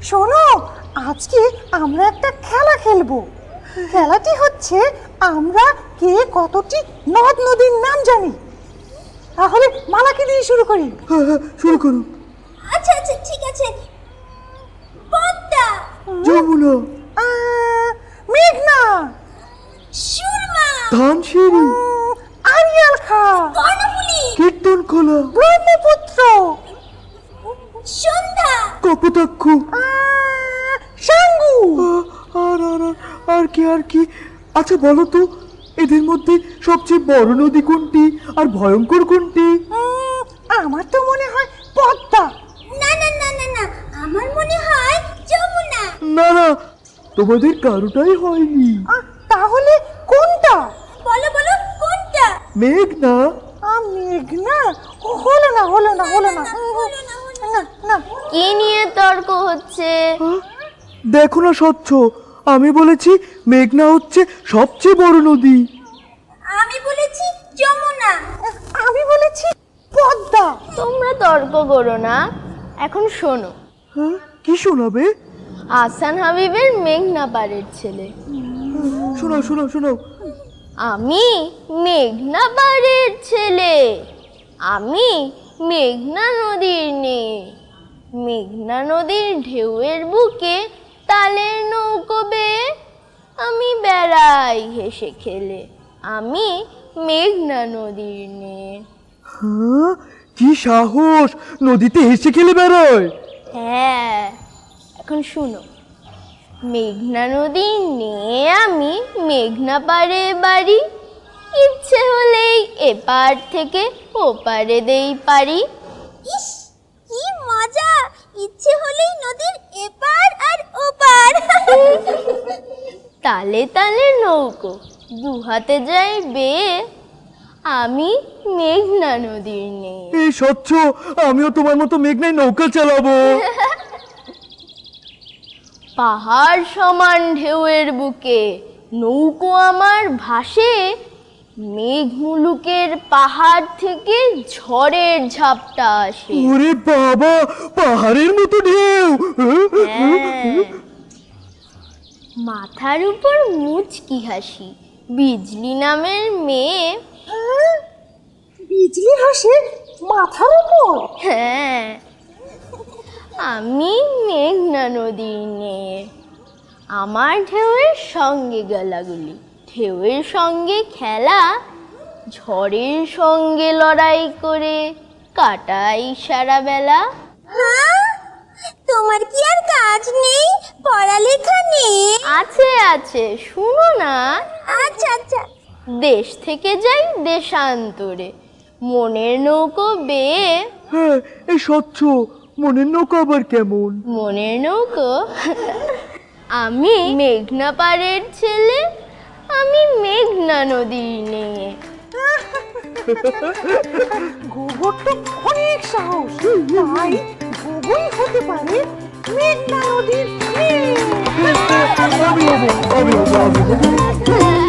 শোনো, আজকে আমরা একটা খেলা খেলবো। খেলাটি হচ্ছে আমরা কে কতটি নদ নদীর নাম জানি। তাহলে মালাকে দিয়ে শুরু করি। হ্যাঁ, শুরু করো। আচ্ছা আচ্ছা ঠিক আছে। পদ্মা, যমুনা, মেঘনা, সুরমা, ধানসিঁড়ি, আরিয়াল খা, কর্ণফুলী, কীর্তনখোলা, ব্রহ্মপুত্র, সন্ধ্যা, কপোতাক্ষ, সাঙ্গু। আর আর আর আর কি আর কি। আচ্ছা বলো তো, এদের মধ্যে সবচেয়ে বড় নদী কোনটি আর ভয়ঙ্কর কোনটি? আমার তো মনে হয় পদ্মা। না না না না না, আমার মনে হয় যমুনা। না না, তোমাদের কারোটাই হয়নি। তাহলে কোনটা? বলো বলো কোনটা? মেঘনা। মেঘনা? হলো না হলো না হলো না না না। কি নিয়ে তর্ক হচ্ছে? দেখো না স্বচ্ছ, আমি বলেছি মেঘনা হচ্ছে সবচেয়ে বড় নদী। আমি বলেছি যমুনা। আমি বলেছি পদ্মা। তোমরা তর্ক করো না, এখন শোনো। হ্যাঁ, কি শোনাবে? আহসান হাবিবের মেঘনা পাড়ের ছেলে। শোনাও শোনাও শোনাও। আমি মেঘনা পাড়ের ছেলে, আমি মেঘনা নদীর মেয়ে। মেঘনা নদীর ঢেউয়ের বুকে তালের নৌকো বেয়ে আমি বেড়াই হেসে খেলে। আমি মেঘনা নদীর মেয়ে। হ্যাঁ, কি সাহস, নদীতে হেসে খেলে বেড়ায়। হ্যাঁ, এখন শুনো। মেঘনা নদী নিয়ে আমি মেঘনা পাড়ে বাড়ি, ইচ্ছে হলেই এপার থেকে ওপারে দেই পারি। ইস কি মজা, ইচ্ছে হলেই নদীর এপার আর ওপার। তালে তালে নৌকো দুহাতে যাই বেয়ে, আমি মেঘনা নদীর মেয়ে। এই স্বচ্ছ, আমিও তোমার মতো মেঘনায় নৌকা চালাবো। পাহাড় সমান ঢেউয়ের বুকে নৌকো আমার ভাসে, মেঘ মুলুকের পাহাড় থেকে ঝড়ের ঝাপটা আসে। ওরে বাবা, পাহাড়ের মতো ঢেউ। হ্যাঁ, মাথার উপর মুচকি হাসি, বিজলি নামের মেয়ে। বিজলি হাসে মাথার উপর। হ্যাঁ, আমি মেঘনা নদীর মেয়ে। আমার ঢেউয়ের সঙ্গে গলাগুলি, ঢেউয়ের সঙ্গে খেলা, ঝড়ের সঙ্গে লড়াই করে কাটাই সারা বেলা। হ্যাঁ, তোমার কি আর কাজ নেই, পড়ালেখা নেই? আছে আছে, শুনো না। আচ্ছা আচ্ছা। দেশ থেকে যাই দেশান্তরে, মনের নৌকো বেয়ে। হ্যাঁ, এই স্বচ্ছ, মনের নৌকা আবার কেমন? মনের নৌকো? আমি মেঘনা পাড়ের ছেলে, আমি মেঘনা নদীর মেয়ে। গোবর তো অনেক সাহস, তাই গোবরই হতে পারে মেঘনা নদীর মেয়ে। আমি হবো, আমি হবো, আমি হবো।